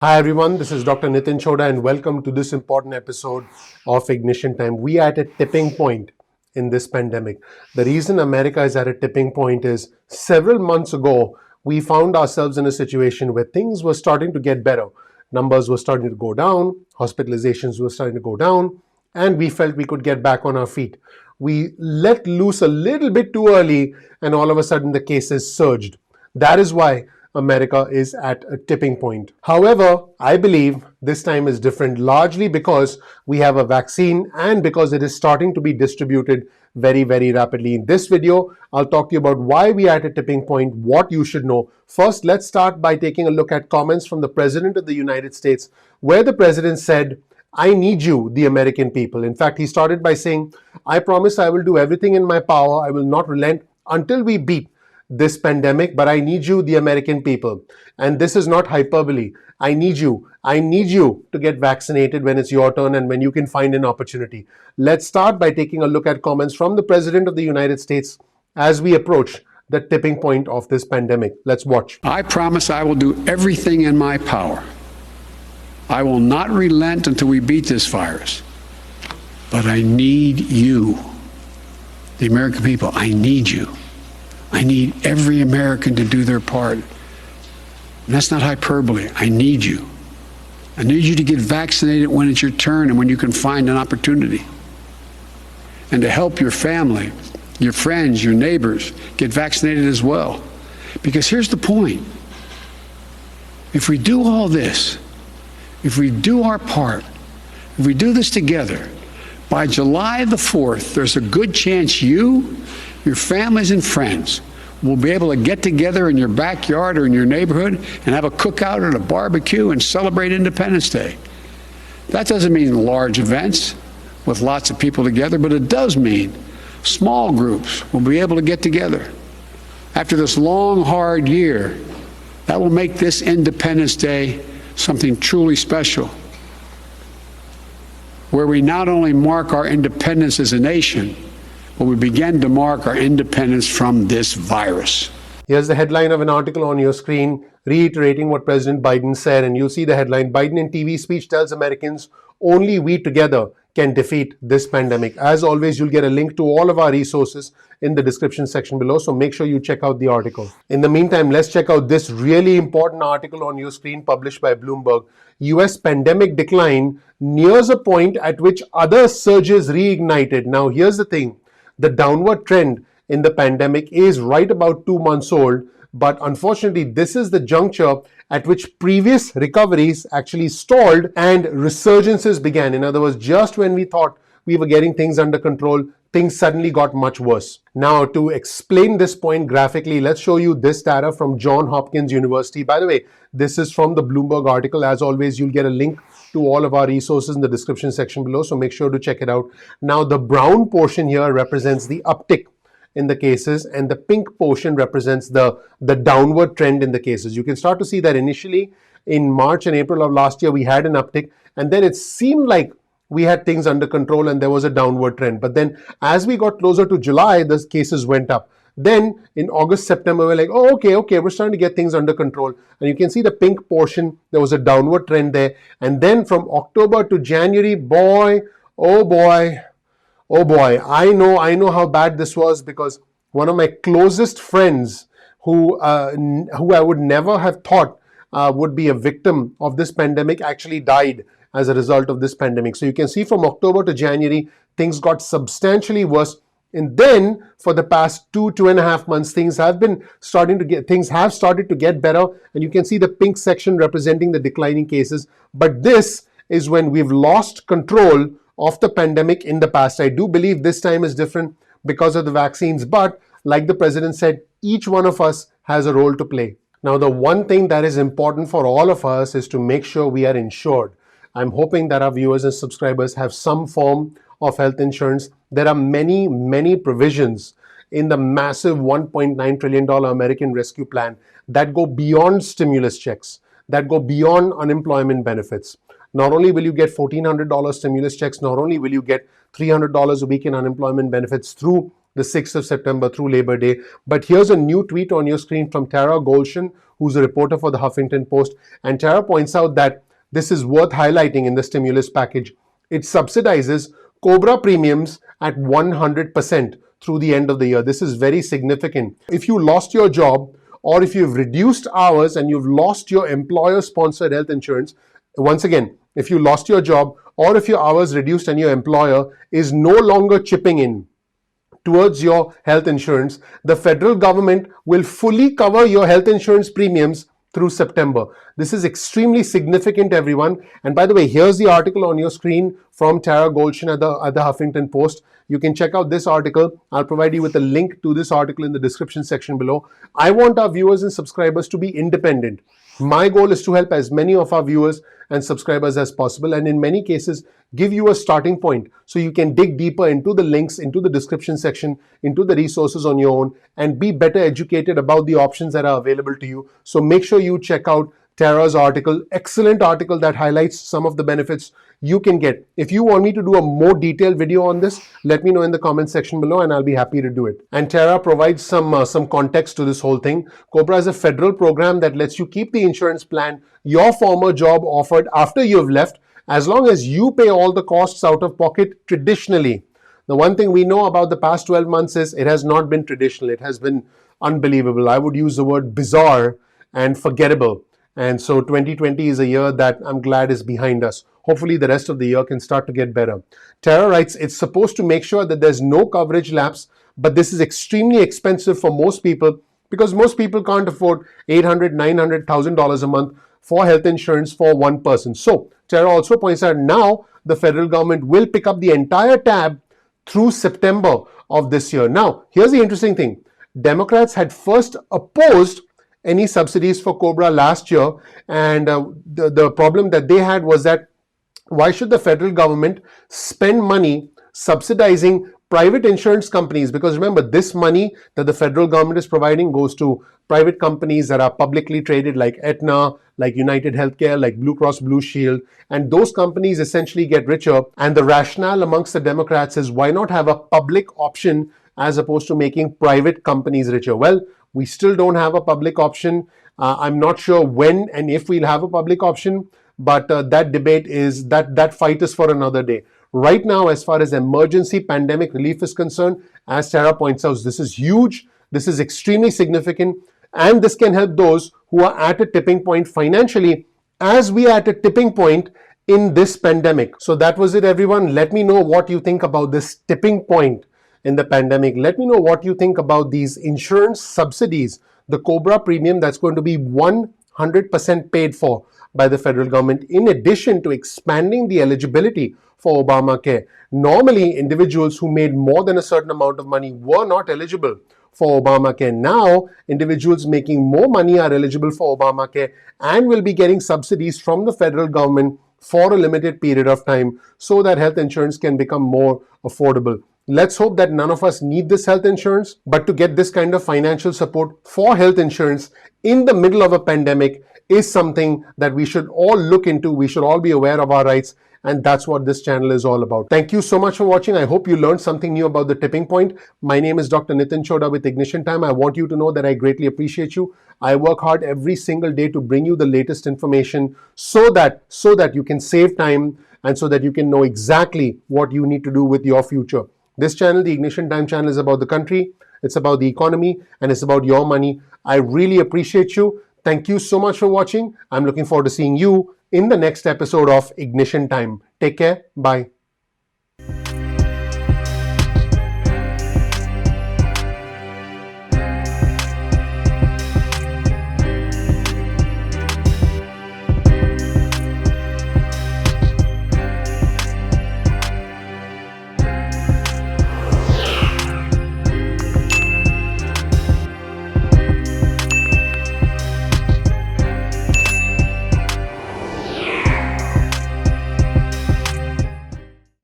Hi everyone, this is Dr. Nitin Chhoda and welcome to this important episode of Ignition Time. We are at a tipping point in this pandemic. The reason America is at a tipping point is several months ago, we found ourselves in a situation where things were starting to get better. Numbers were starting to go down, hospitalizations were starting to go down, and we felt we could get back on our feet. We let loose a little bit too early, and all of a sudden the cases surged. That is why America is at a tipping point. However, I believe this time is different, largely because we have a vaccine and because it is starting to be distributed very, very rapidly. In this video, I'll talk to you about why we are at a tipping point, what you should know. First, let's start by taking a look at comments from the President of the United States, where the President said, "I need you, the American people." In fact, he started by saying, "I promise I will do everything in my power. I will not relent until we beat this pandemic, but I need you, the American people." And this is not hyperbole. I need you. I need you to get vaccinated when it's your turn and when you can find an opportunity. Let's start by taking a look at comments from the President of the United States as we approach the tipping point of this pandemic. Let's watch. I promise I will do everything in my power. I will not relent until we beat this virus. But I need you, the American people. I need you. I need every American to do their part. And that's not hyperbole. I need you. I need you to get vaccinated when it's your turn and when you can find an opportunity. And to help your family, your friends, your neighbors get vaccinated as well. Because here's the point. If we do all this, if we do our part, if we do this together, by July the 4th, there's a good chance you, your families and friends will be able to get together in your backyard or in your neighborhood and have a cookout or a barbecue and celebrate Independence Day. That doesn't mean large events with lots of people together, but it does mean small groups will be able to get together. After this long, hard year, that will make this Independence Day something truly special, where we not only mark our independence as a nation, but we begin to mark our independence from this virus. Here's the headline of an article on your screen reiterating what President Biden said, and you'll see the headline: Biden in TV speech tells Americans only we together can defeat this pandemic. As always, you'll get a link to all of our resources in the description section below, so make sure you check out the article. In the meantime, let's check out this really important article on your screen published by Bloomberg. US pandemic decline nears a point at which other surges reignited. Now, here's the thing. The downward trend in the pandemic is right about 2 months old, but unfortunately, this is the juncture at which previous recoveries actually stalled and resurgences began. In other words, just when we thought we were getting things under control, things suddenly got much worse. Now, to explain this point graphically, let's show you this data from Johns Hopkins University. By the way, this is from the Bloomberg article. As always, you'll get a link to all of our resources in the description section below, so make sure to check it out. Now, the brown portion here represents the uptick in the cases, and the pink portion represents the downward trend in the cases. You can start to see that initially in March and April of last year, we had an uptick, and then it seemed like we had things under control and there was a downward trend. But then as we got closer to July, the cases went up. Then in August, September, we're like, oh, okay, we're starting to get things under control. And you can see the pink portion, there was a downward trend there. And then from October to January, boy, oh boy, I know how bad this was, because one of my closest friends who I would never have thought would be a victim of this pandemic actually died as a result of this pandemic. So you can see from October to January, things got substantially worse. And then for the past 2.5 months, things have started to get better. And you can see the pink section representing the declining cases. But this is when we've lost control of the pandemic in the past. I do believe this time is different because of the vaccines. But like the president said, each one of us has a role to play. Now, the one thing that is important for all of us is to make sure we are insured. I'm hoping that our viewers and subscribers have some form of health insurance. There are many, many provisions in the massive $1.9 trillion American Rescue Plan that go beyond stimulus checks, that go beyond unemployment benefits. Not only will you get $1,400 stimulus checks, not only will you get $300 a week in unemployment benefits through the 6th of September through Labor Day. But here's a new tweet on your screen from Tara Golshan, who's a reporter for the Huffington Post. And Tara points out that this is worth highlighting in the stimulus package. It subsidizes COBRA premiums at 100% through the end of the year. This is very significant. If you lost your job, or if you've reduced hours and you've lost your employer-sponsored health insurance, once again, if you lost your job or if your hours reduced and your employer is no longer chipping in towards your health insurance, the federal government will fully cover your health insurance premiums through September. This is extremely significant, everyone. And by the way, here's the article on your screen from Tara Golshan at the Huffington Post. You can check out this article. I'll provide you with a link to this article in the description section below. I want our viewers and subscribers to be independent. My goal is to help as many of our viewers and subscribers as possible, and in many cases, give you a starting point so you can dig deeper into the links, into the description section, into the resources on your own, and be better educated about the options that are available to you. So make sure you check out Tara's article, excellent article that highlights some of the benefits you can get. If you want me to do a more detailed video on this, let me know in the comment section below and I'll be happy to do it. And Tara provides some context to this whole thing. COBRA is a federal program that lets you keep the insurance plan your former job offered after you've left, as long as you pay all the costs out of pocket traditionally. The one thing we know about the past 12 months is it has not been traditional. It has been unbelievable. I would use the word bizarre and forgettable. And so 2020 is a year that I'm glad is behind us. Hopefully the rest of the year can start to get better. Tara writes, it's supposed to make sure that there's no coverage lapse, but this is extremely expensive for most people because most people can't afford $800,000, $900,000 a month for health insurance for one person. So Tara also points out now the federal government will pick up the entire tab through September of this year. Now, here's the interesting thing. Democrats had first opposed any subsidies for COBRA last year, and the problem that they had was that why should the federal government spend money subsidizing private insurance companies? Because remember, this money that the federal government is providing goes to private companies that are publicly traded like Aetna, like United Healthcare, like Blue Cross Blue Shield, and those companies essentially get richer. And the rationale amongst the Democrats is why not have a public option as opposed to making private companies richer? Well, we still don't have a public option. I'm not sure when and if we'll have a public option, but that debate is, that fight is for another day. Right now, as far as emergency pandemic relief is concerned, as Tara points out, this is huge, this is extremely significant, and this can help those who are at a tipping point financially, as we are at a tipping point in this pandemic. So that was it, everyone. Let me know what you think about this tipping point in the pandemic. Let me know what you think about these insurance subsidies, the COBRA premium that's going to be 100% paid for by the federal government, in addition to expanding the eligibility for Obamacare. Normally, individuals who made more than a certain amount of money were not eligible for Obamacare. Now, individuals making more money are eligible for Obamacare and will be getting subsidies from the federal government for a limited period of time so that health insurance can become more affordable. Let's hope that none of us need this health insurance, but to get this kind of financial support for health insurance in the middle of a pandemic is something that we should all look into. We should all be aware of our rights, and that's what this channel is all about. Thank you so much for watching. I hope you learned something new about the tipping point. My name is Dr. Nitin Chhoda with Ignition Time. I want you to know that I greatly appreciate you. I work hard every single day to bring you the latest information so that you can save time and so that you can know exactly what you need to do with your future. This channel, the Ignition Time channel, is about the country, it's about the economy, and it's about your money. I really appreciate you. Thank you so much for watching. I'm looking forward to seeing you in the next episode of Ignition Time. Take care. Bye.